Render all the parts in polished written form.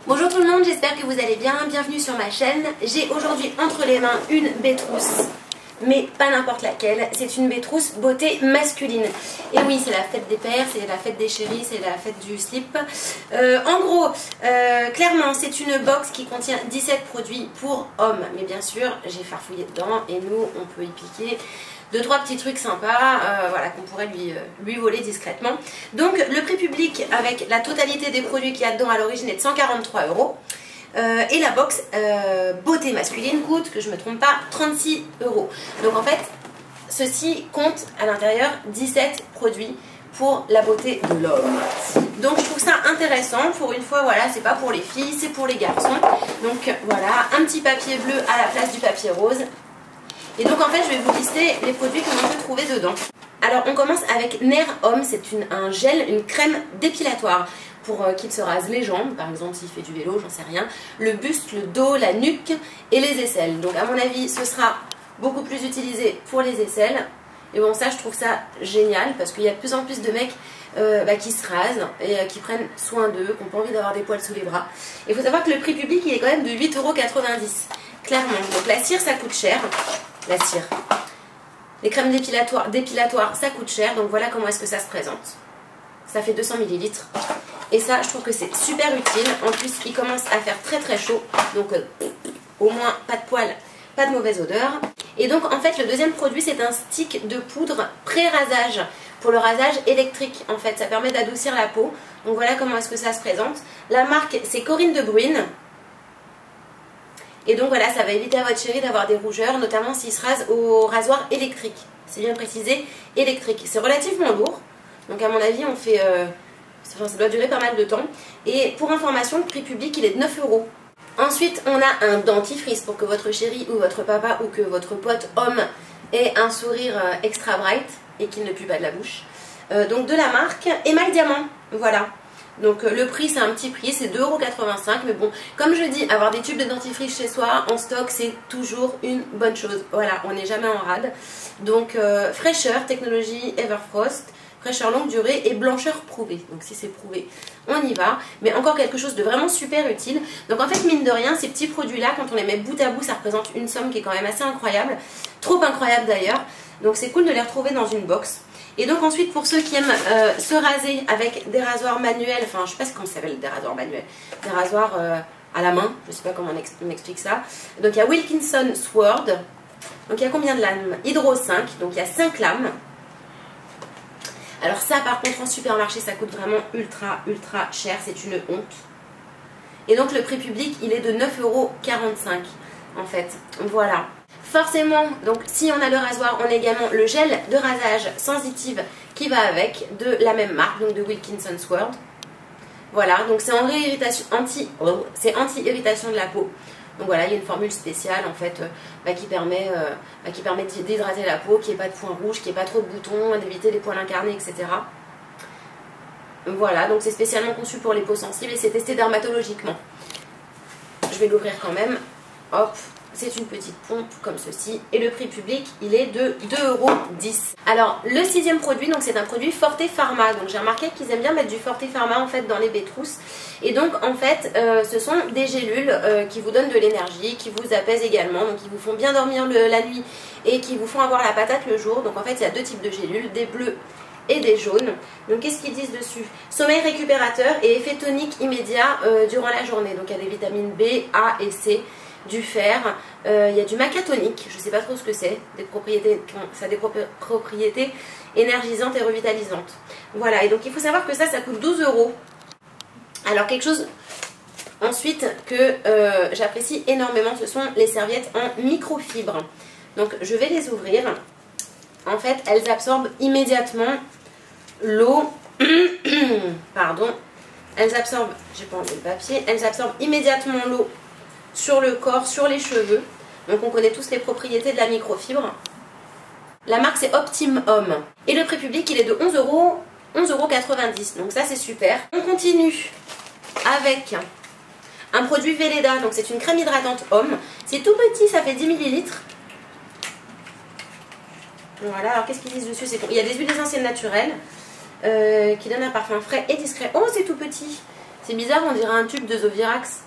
Bonjour tout le monde, j'espère que vous allez bien, bienvenue sur ma chaîne. J'ai aujourd'hui entre les mains une baie-trousse, mais pas n'importe laquelle, c'est une baie-trousse beauté masculine. Et oui, c'est la fête des pères, c'est la fête des chéris, c'est la fête du slip. En gros, clairement, c'est une box qui contient 17 produits pour hommes. Mais bien sûr, j'ai farfouillé dedans et nous, on peut y piquer 2-3 petits trucs sympas, voilà, qu'on pourrait lui voler discrètement. Donc le prix public avec la totalité des produits qu'il y a dedans à l'origine est de 143 €. Et la box beauté masculine coûte, que je ne me trompe pas, 36 €. Donc en fait, ceci compte à l'intérieur 17 produits pour la beauté de l'homme. Donc je trouve ça intéressant. Pour une fois, voilà, c'est pas pour les filles, c'est pour les garçons. Donc voilà, un petit papier bleu à la place du papier rose. Et donc en fait je vais vous lister les produits que l'on peut trouver dedans. Alors on commence avec Nair Homme, c'est un gel, une crème dépilatoire pour qu'il se rase les jambes, par exemple s'il fait du vélo, j'en sais rien, le buste, le dos, la nuque et les aisselles. Donc à mon avis ce sera beaucoup plus utilisé pour les aisselles. Et bon, ça je trouve ça génial parce qu'il y a de plus en plus de mecs qui se rasent et qui prennent soin d'eux, qui n'ont pas envie d'avoir des poils sous les bras. Il faut savoir que le prix public il est quand même de 8,90 €, clairement. Donc la cire ça coûte cher. La cire. Les crèmes dépilatoires, ça coûte cher. Donc voilà comment est-ce que ça se présente. Ça fait 200 ml. Et ça, je trouve que c'est super utile. En plus, il commence à faire très très chaud. Donc au moins, pas de poils, pas de mauvaise odeur. Et donc en fait, le deuxième produit, c'est un stick de poudre pré-rasage. Pour le rasage électrique, en fait. Ça permet d'adoucir la peau. Donc voilà comment est-ce que ça se présente. La marque, c'est Corinne de Bruyne. Et donc voilà, ça va éviter à votre chéri d'avoir des rougeurs, notamment s'il se rase au rasoir électrique. C'est bien précisé, électrique. C'est relativement lourd, donc à mon avis, ça doit durer pas mal de temps. Et pour information, le prix public, il est de 9 €. Ensuite, on a un dentifrice pour que votre chéri ou votre papa ou que votre pote homme ait un sourire extra bright et qu'il ne pue pas de la bouche. Donc de la marque Émail Diamant, voilà. Donc le prix c'est un petit prix, c'est 2,85 €, mais bon, comme je dis, avoir des tubes de dentifrice chez soi en stock c'est toujours une bonne chose. Voilà, on n'est jamais en rade. Donc fraîcheur, technologie Everfrost, fraîcheur longue durée et blancheur prouvée. Donc si c'est prouvé, on y va. Mais encore quelque chose de vraiment super utile. Donc en fait, mine de rien, ces petits produits-là, quand on les met bout à bout, ça représente une somme qui est quand même assez incroyable. Trop incroyable d'ailleurs. Donc c'est cool de les retrouver dans une box. Et donc ensuite pour ceux qui aiment se raser avec des rasoirs manuels, enfin je sais pas comment ça s'appelle des rasoirs manuels, des rasoirs à la main, je sais pas comment on explique ça. Donc il y a Wilkinson Sword, donc il y a combien de lames? Hydro 5, donc il y a 5 lames. Alors ça par contre en supermarché ça coûte vraiment ultra cher, c'est une honte. Et donc le prix public il est de 9,45 € en fait, voilà. Forcément, donc si on a le rasoir, on a également le gel de rasage sensitive qui va avec, de la même marque, donc de Wilkinson Sword. Voilà, donc c'est anti-irritation de la peau. Donc voilà, il y a une formule spéciale en fait qui permet d'hydrater la peau, qu'il n'y ait pas de points rouges, qu'il n'y ait pas trop de boutons, d'éviter les poils incarnés, etc. Voilà, donc c'est spécialement conçu pour les peaux sensibles et c'est testé dermatologiquement. Je vais l'ouvrir quand même. Hop. C'est une petite pompe comme ceci et le prix public il est de 2,10 €. Alors le sixième produit, donc c'est un produit Forte Pharma. Donc j'ai remarqué qu'ils aiment bien mettre du Forte Pharma en fait dans les baie-trousses. Et donc en fait ce sont des gélules qui vous donnent de l'énergie, qui vous apaisent également, donc qui vous font bien dormir la nuit et qui vous font avoir la patate le jour. Donc en fait il y a deux types de gélules, des bleus et des jaunes. Donc qu'est-ce qu'ils disent dessus? Sommeil récupérateur et effet tonique immédiat durant la journée. Donc il y a des vitamines B, A et C, du fer, il y a du macatonique, je ne sais pas trop ce que c'est, ça a des propriétés énergisantes et revitalisantes. Voilà, et donc il faut savoir que ça coûte 12 €. Alors quelque chose ensuite que j'apprécie énormément, ce sont les serviettes en microfibre. Donc je vais les ouvrir. En fait, elles absorbent immédiatement l'eau. Pardon. Elles absorbent, j'ai pas enlevé le papier, elles absorbent immédiatement l'eau sur le corps, sur les cheveux. Donc on connaît tous les propriétés de la microfibre. La marque c'est Optimum Homme. Et le prix public il est de 11,90 €. Donc ça c'est super. On continue avec un produit Velleda. Donc c'est une crème hydratante homme. C'est tout petit, ça fait 10 ml. Voilà, alors qu'est-ce qu'ils disent dessus? Il y a des huiles essentielles naturelles qui donnent un parfum frais et discret. Oh c'est tout petit. C'est bizarre, on dirait un tube de Zovirax.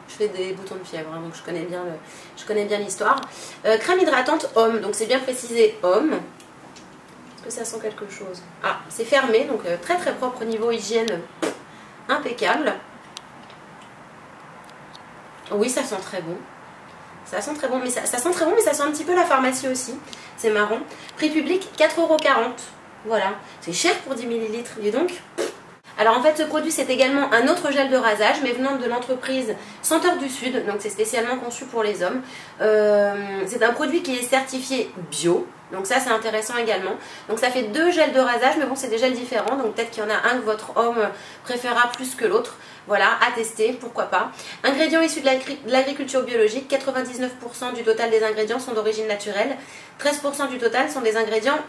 Je fais des boutons de fièvre, hein, donc je connais bien l'histoire. Crème hydratante homme, donc c'est bien précisé homme. Est-ce que ça sent quelque chose? Ah, c'est fermé, donc très très propre au niveau hygiène, impeccable. Oui, ça sent très bon. Ça sent très bon, mais ça sent très bon, mais ça sent un petit peu la pharmacie aussi. C'est marrant. Prix public 4,40 €. Voilà, c'est cher pour 10 ml, dis donc. Alors en fait ce produit c'est également un autre gel de rasage mais venant de l'entreprise Senteur du Sud, donc c'est spécialement conçu pour les hommes. C'est un produit qui est certifié bio, donc ça c'est intéressant également. Donc ça fait 2 gels de rasage mais bon c'est des gels différents, donc peut-être qu'il y en a un que votre homme préférera plus que l'autre. Voilà, à tester, pourquoi pas. Ingrédients issus de l'agriculture biologique, 99% du total des ingrédients sont d'origine naturelle, 13% du total sont des ingrédients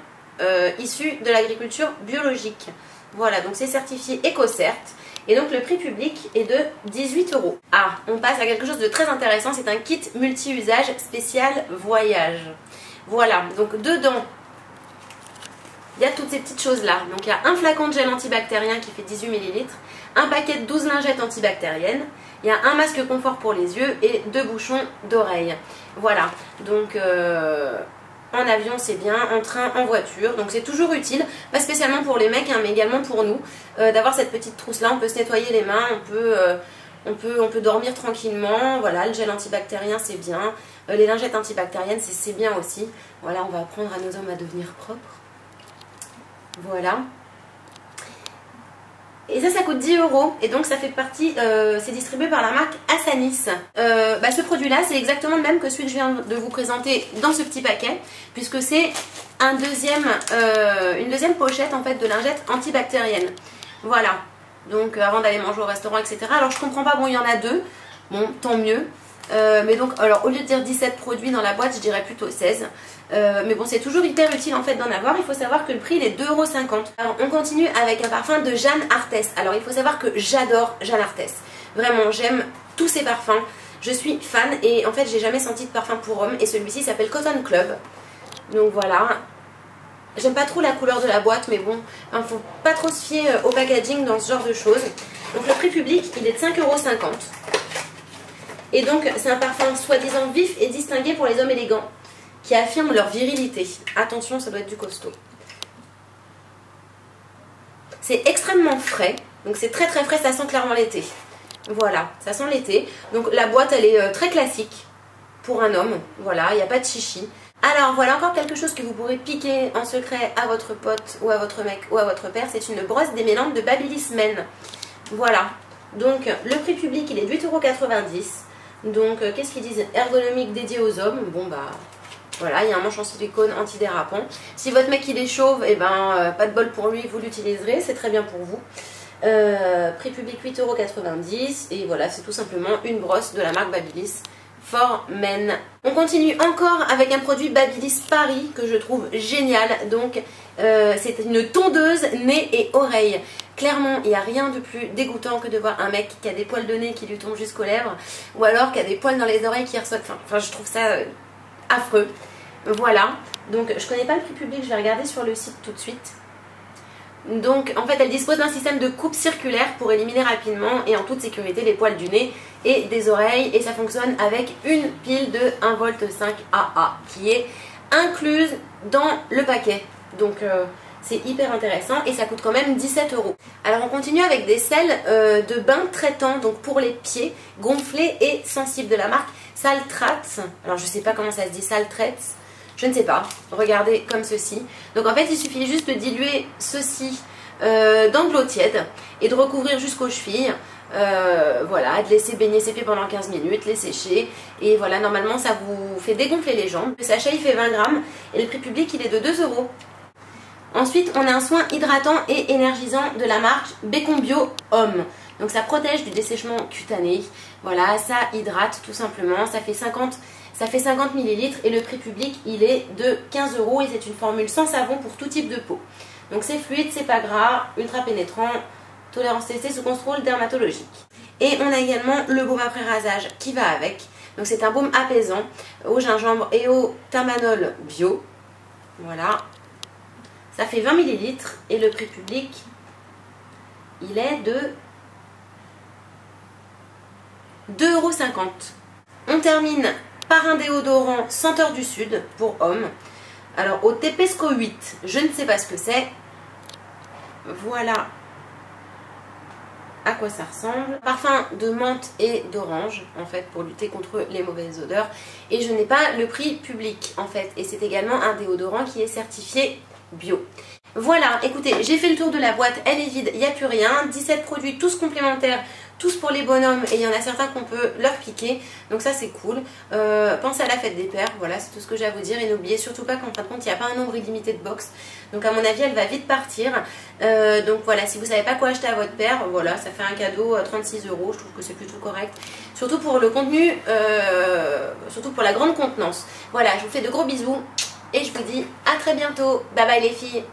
issus de l'agriculture biologique. Voilà, donc c'est certifié EcoCert. Et donc le prix public est de 18 €. Ah, on passe à quelque chose de très intéressant. C'est un kit multi-usage spécial voyage. Voilà, donc dedans, il y a toutes ces petites choses-là. Donc il y a un flacon de gel antibactérien qui fait 18 ml, un paquet de 12 lingettes antibactériennes, il y a un masque confort pour les yeux et 2 bouchons d'oreilles. Voilà, donc... en avion c'est bien, en train, en voiture, donc c'est toujours utile, pas spécialement pour les mecs hein, mais également pour nous, d'avoir cette petite trousse là, on peut se nettoyer les mains, on peut dormir tranquillement, voilà, le gel antibactérien c'est bien, les lingettes antibactériennes c'est bien aussi, voilà, on va apprendre à nos hommes à devenir propres, voilà. Et ça coûte 10 € et donc ça fait partie, c'est distribué par la marque Assanis. Ce produit là c'est exactement le même que celui que je viens de vous présenter dans ce petit paquet, puisque c'est une deuxième pochette en fait de lingettes antibactériennes. Voilà, donc avant d'aller manger au restaurant etc. Alors je comprends pas, bon il y en a 2, bon tant mieux. Mais donc alors au lieu de dire 17 produits dans la boîte je dirais plutôt 16. Mais bon c'est toujours hyper utile en fait d'en avoir. Il faut savoir que le prix il est 2,50 €. Alors on continue avec un parfum de Jeanne Arthès. Alors il faut savoir que j'adore Jeanne Arthès. Vraiment j'aime tous ses parfums. Je suis fan et en fait j'ai jamais senti de parfum pour homme. Et celui-ci s'appelle Cotton Club. Donc voilà. J'aime pas trop la couleur de la boîte mais bon, il ne faut pas trop se fier au packaging dans ce genre de choses. Donc le prix public il est de 5,50 €. Et donc c'est un parfum soi-disant vif et distingué pour les hommes élégants qui affirment leur virilité. Attention, ça doit être du costaud. C'est extrêmement frais, donc c'est très très frais, ça sent clairement l'été. Voilà, ça sent l'été. Donc la boîte elle est très classique pour un homme, voilà, il n'y a pas de chichi. Alors voilà encore quelque chose que vous pourrez piquer en secret à votre pote ou à votre mec ou à votre père, c'est une brosse démêlante de Babyliss Men. Voilà, donc le prix public il est de 8,90 €. Donc qu'est-ce qu'ils disent? Ergonomique dédié aux hommes, bon bah... Voilà, il y a un manche en silicone antidérapant. Si votre mec il est chauve, et pas de bol pour lui, vous l'utiliserez, c'est très bien pour vous. Prix public 8,90 €. Et voilà, c'est tout simplement une brosse de la marque Babyliss for Men. On continue encore avec un produit Babyliss Paris que je trouve génial. Donc c'est une tondeuse nez et oreilles. Clairement, il n'y a rien de plus dégoûtant que de voir un mec qui a des poils de nez qui lui tombent jusqu'aux lèvres, ou alors qui a des poils dans les oreilles qui ressortent. Enfin je trouve ça affreux. Voilà, donc je connais pas le prix public, je vais regarder sur le site tout de suite. Donc en fait elle dispose d'un système de coupe circulaire pour éliminer rapidement et en toute sécurité les poils du nez et des oreilles, et ça fonctionne avec une pile de 1,5 V AA qui est incluse dans le paquet. Donc c'est hyper intéressant et ça coûte quand même 17 €. Alors on continue avec des sels de bain traitants, donc pour les pieds gonflés et sensibles, de la marque Saltrates. Alors je sais pas comment ça se dit, Saltrates, je ne sais pas. Regardez comme ceci. Donc en fait il suffit juste de diluer ceci dans de l'eau tiède et de recouvrir jusqu'aux chevilles. Voilà, de laisser baigner ses pieds pendant 15 minutes, les sécher, et voilà, normalement ça vous fait dégonfler les jambes. Le sachet il fait 20 grammes et le prix public il est de 2 €. Ensuite, on a un soin hydratant et énergisant de la marque Bécon Bio Homme. Donc ça protège du dessèchement cutané. Voilà, ça hydrate tout simplement. Ça fait 50 ml et le prix public il est de 15 € et c'est une formule sans savon pour tout type de peau. Donc c'est fluide, c'est pas gras, ultra pénétrant, tolérance testée sous contrôle dermatologique. Et on a également le baume après rasage qui va avec. Donc c'est un baume apaisant au gingembre et au tamanol bio. Voilà. Ça fait 20 ml et le prix public, il est de 2,50 €. On termine par un déodorant Senteur du Sud pour hommes. Alors au Tepesco 8, je ne sais pas ce que c'est. Voilà à quoi ça ressemble. Parfum de menthe et d'orange en fait pour lutter contre les mauvaises odeurs. Et je n'ai pas le prix public en fait. Et c'est également un déodorant qui est certifié bio. Voilà, écoutez, j'ai fait le tour de la boîte, elle est vide, il n'y a plus rien. 17 produits, tous complémentaires, tous pour les bonhommes et il y en a certains qu'on peut leur piquer. Donc ça c'est cool. Pensez à la fête des pères, voilà, c'est tout ce que j'ai à vous dire. Et n'oubliez surtout pas qu'en fin de compte, il n'y a pas un nombre illimité de box. Donc à mon avis, elle va vite partir. Donc voilà, si vous ne savez pas quoi acheter à votre père, voilà, ça fait un cadeau à 36 €. Je trouve que c'est plutôt correct. Surtout pour le contenu, surtout pour la grande contenance. Voilà, je vous fais de gros bisous et je vous dis à très bientôt. Bye bye les filles.